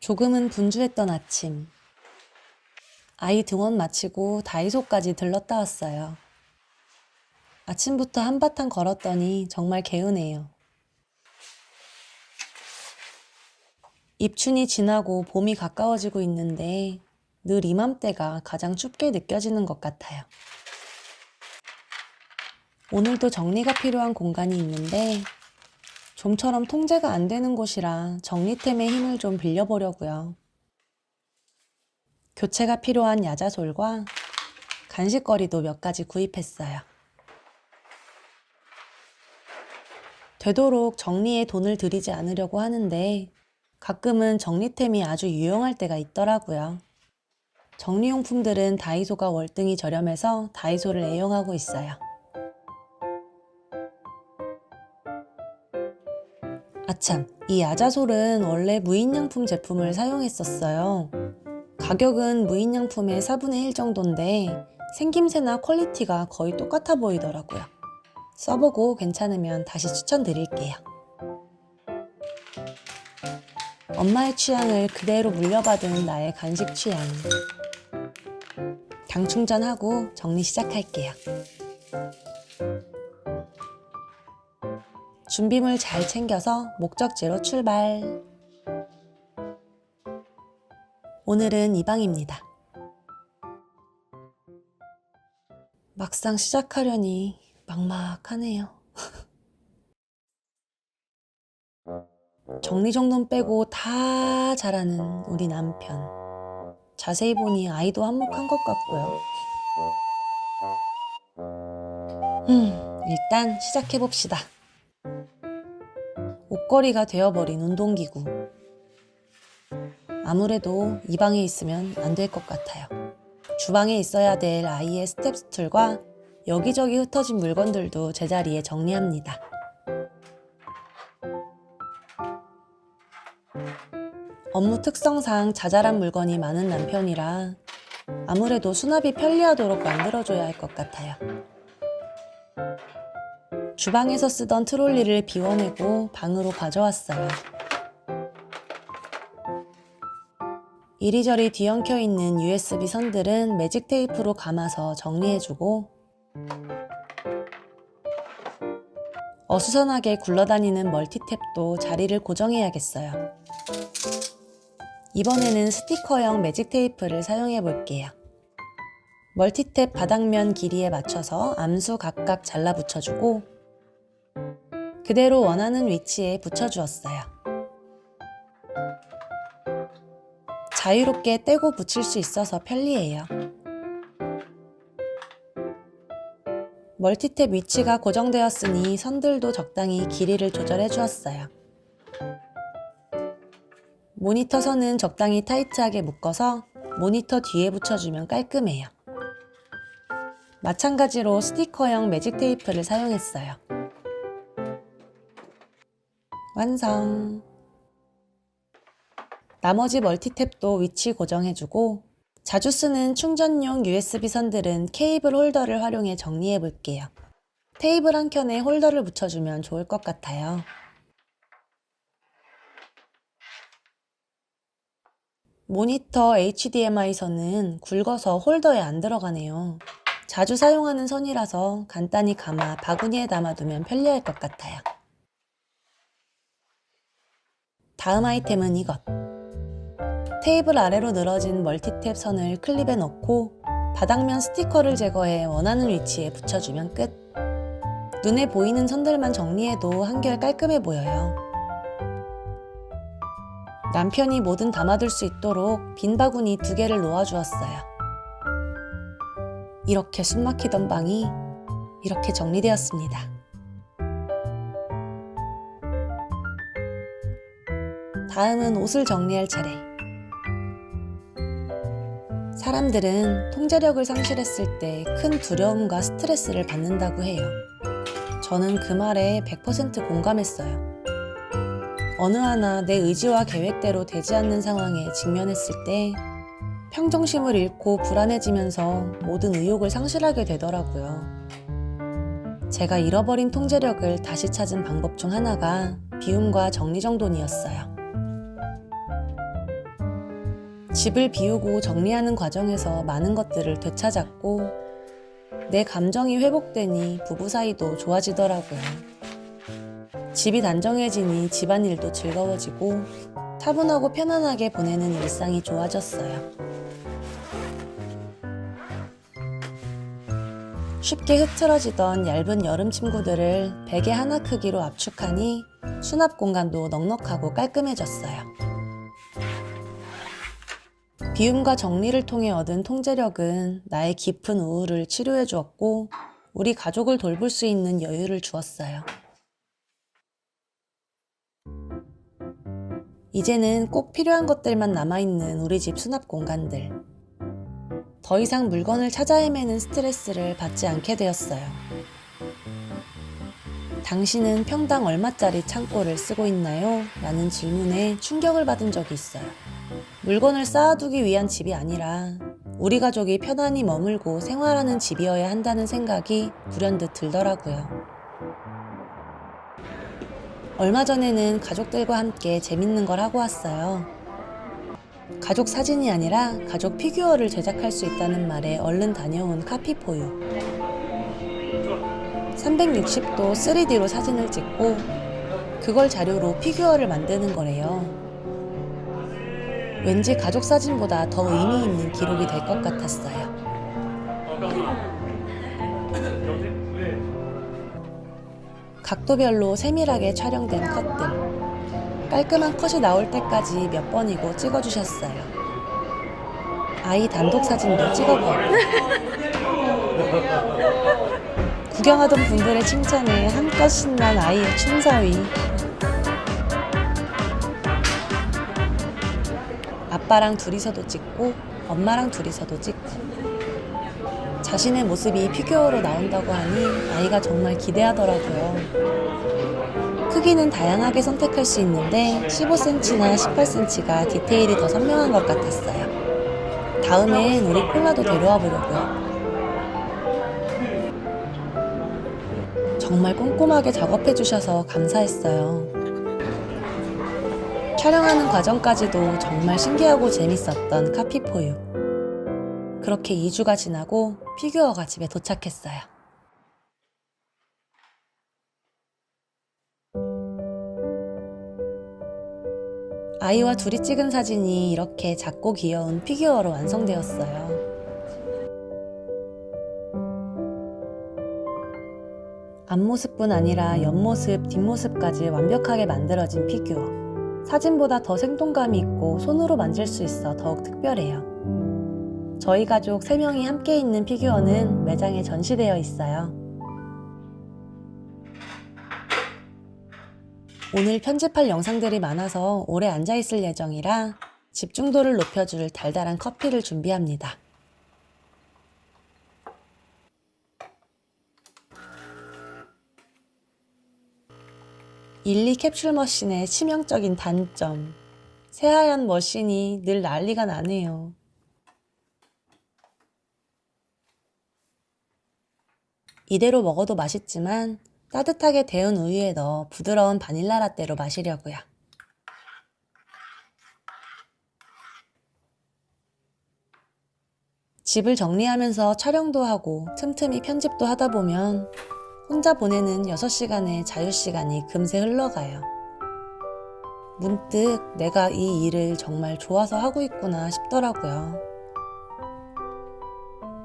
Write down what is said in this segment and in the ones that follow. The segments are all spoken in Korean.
조금은 분주했던 아침. 아이 등원 마치고 다이소까지 들렀다 왔어요. 아침부터 한바탕 걸었더니 정말 개운해요. 입춘이 지나고 봄이 가까워지고 있는데 늘 이맘때가 가장 춥게 느껴지는 것 같아요. 오늘도 정리가 필요한 공간이 있는데 좀처럼 통제가 안 되는 곳이라 정리템의 힘을 좀 빌려보려고요. 교체가 필요한 야자솔과 간식거리도 몇 가지 구입했어요. 되도록 정리에 돈을 들이지 않으려고 하는데 가끔은 정리템이 아주 유용할 때가 있더라고요. 정리용품들은 다이소가 월등히 저렴해서 다이소를 애용하고 있어요. 아참, 이 야자솔은 원래 무인양품 제품을 사용했었어요. 가격은 무인양품의 4분의 1 정도인데 생김새나 퀄리티가 거의 똑같아 보이더라고요. 써보고 괜찮으면 다시 추천드릴게요. 엄마의 취향을 그대로 물려받은 나의 간식 취향. 당 충전하고 정리 시작할게요. 준비물 잘 챙겨서 목적지로 출발. 오늘은 이 방입니다. 막상 시작하려니 막막하네요. 정리정돈 빼고 다 잘하는 우리 남편. 자세히 보니 아이도 한몫한 것 같고요. 일단 시작해봅시다. 옷걸이가 되어버린 운동기구. 아무래도 이 방에 있으면 안 될 것 같아요. 주방에 있어야 될 아이의 스텝 스툴과 여기저기 흩어진 물건들도 제자리에 정리합니다. 업무 특성상 자잘한 물건이 많은 남편이라 아무래도 수납이 편리하도록 만들어줘야 할 것 같아요. 주방에서 쓰던 트롤리를 비워내고 방으로 가져왔어요. 이리저리 뒤엉켜 있는 USB 선들은 매직 테이프로 감아서 정리해주고 어수선하게 굴러다니는 멀티탭도 자리를 고정해야겠어요. 이번에는 스티커형 매직 테이프를 사용해 볼게요. 멀티탭 바닥면 길이에 맞춰서 암수 각각 잘라 붙여주고 그대로 원하는 위치에 붙여주었어요. 자유롭게 떼고 붙일 수 있어서 편리해요. 멀티탭 위치가 고정되었으니 선들도 적당히 길이를 조절해 주었어요. 모니터 선은 적당히 타이트하게 묶어서 모니터 뒤에 붙여주면 깔끔해요. 마찬가지로 스티커형 매직 테이프를 사용했어요. 완성! 나머지 멀티탭도 위치 고정해주고 자주 쓰는 충전용 USB 선들은 케이블 홀더를 활용해 정리해 볼게요. 테이블 한 켠에 홀더를 붙여주면 좋을 것 같아요. 모니터 HDMI 선은 굵어서 홀더에 안 들어가네요. 자주 사용하는 선이라서 간단히 감아 바구니에 담아두면 편리할 것 같아요. 다음 아이템은 이것. 테이블 아래로 늘어진 멀티탭 선을 클립에 넣고 바닥면 스티커를 제거해 원하는 위치에 붙여주면 끝. 눈에 보이는 선들만 정리해도 한결 깔끔해 보여요. 남편이 뭐든 담아둘 수 있도록 빈 바구니 2개를 놓아주었어요. 이렇게 숨막히던 방이 이렇게 정리되었습니다. 다음은 옷을 정리할 차례. 사람들은 통제력을 상실했을 때 큰 두려움과 스트레스를 받는다고 해요. 저는 그 말에 100% 공감했어요. 어느 하나 내 의지와 계획대로 되지 않는 상황에 직면했을 때 평정심을 잃고 불안해지면서 모든 의욕을 상실하게 되더라고요. 제가 잃어버린 통제력을 다시 찾은 방법 중 하나가 비움과 정리정돈이었어요. 집을 비우고 정리하는 과정에서 많은 것들을 되찾았고 내 감정이 회복되니 부부 사이도 좋아지더라고요. 집이 단정해지니 집안일도 즐거워지고 차분하고 편안하게 보내는 일상이 좋아졌어요. 쉽게 흐트러지던 얇은 여름 침구들을 베개 하나 크기로 압축하니 수납 공간도 넉넉하고 깔끔해졌어요. 비움과 정리를 통해 얻은 통제력은 나의 깊은 우울을 치료해 주었고 우리 가족을 돌볼 수 있는 여유를 주었어요. 이제는 꼭 필요한 것들만 남아있는 우리 집 수납 공간들. 더 이상 물건을 찾아 헤매는 스트레스를 받지 않게 되었어요. 당신은 평당 얼마짜리 창고를 쓰고 있나요? 라는 질문에 충격을 받은 적이 있어요. 물건을 쌓아두기 위한 집이 아니라 우리 가족이 편안히 머물고 생활하는 집이어야 한다는 생각이 불현듯 들더라고요. 얼마 전에는 가족들과 함께 재밌는 걸 하고 왔어요. 가족 사진이 아니라 가족 피규어를 제작할 수 있다는 말에 얼른 다녀온 카피포유. 360도 3D로 사진을 찍고 그걸 자료로 피규어를 만드는 거래요. 왠지 가족 사진보다 더 의미 있는 기록이 될 것 같았어요. 각도별로 세밀하게 촬영된 컷들. 깔끔한 컷이 나올 때까지 몇 번이고 찍어주셨어요. 아이 단독 사진도 찍어보았고 구경하던 분들의 칭찬에 한껏 신난 아이의 춤사위. 아빠랑 둘이서도 찍고 엄마랑 둘이서도 찍고 자신의 모습이 피규어로 나온다고 하니 아이가 정말 기대하더라고요. 크기는 다양하게 선택할 수 있는데 15cm나 18cm가 디테일이 더 선명한 것 같았어요. 다음엔 우리 콜라도 데려와 보려고요. 정말 꼼꼼하게 작업해 주셔서 감사했어요. 촬영하는 과정까지도 정말 신기하고 재밌었던 카피포유. 그렇게 2주가 지나고 피규어가 집에 도착했어요. 아이와 둘이 찍은 사진이 이렇게 작고 귀여운 피규어로 완성되었어요. 앞모습뿐 아니라 옆모습, 뒷모습까지 완벽하게 만들어진 피규어. 사진보다 더 생동감이 있고 손으로 만질 수 있어 더욱 특별해요. 저희 가족 3명이 함께 있는 피규어는 매장에 전시되어 있어요. 오늘 편집할 영상들이 많아서 오래 앉아있을 예정이라 집중도를 높여줄 달달한 커피를 준비합니다. 일리 캡슐 머신의 치명적인 단점. 새하얀 머신이 늘 난리가 나네요. 이대로 먹어도 맛있지만 따뜻하게 데운 우유에 넣어 부드러운 바닐라 라떼로 마시려고요. 집을 정리하면서 촬영도 하고 틈틈이 편집도 하다 보면 혼자 보내는 6시간의 자유시간이 금세 흘러가요. 문득 내가 이 일을 정말 좋아서 하고 있구나 싶더라고요.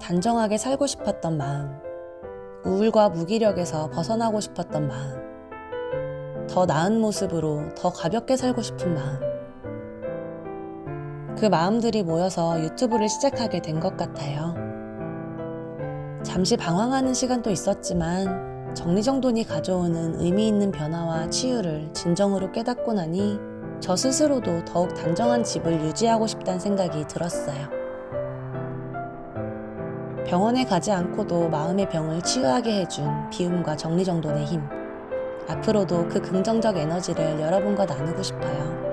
단정하게 살고 싶었던 마음, 우울과 무기력에서 벗어나고 싶었던 마음, 더 나은 모습으로 더 가볍게 살고 싶은 마음. 그 마음들이 모여서 유튜브를 시작하게 된 것 같아요. 잠시 방황하는 시간도 있었지만 정리정돈이 가져오는 의미 있는 변화와 치유를 진정으로 깨닫고 나니 저 스스로도 더욱 단정한 집을 유지하고 싶다는 생각이 들었어요. 병원에 가지 않고도 마음의 병을 치유하게 해준 비움과 정리정돈의 힘. 앞으로도 그 긍정적 에너지를 여러분과 나누고 싶어요.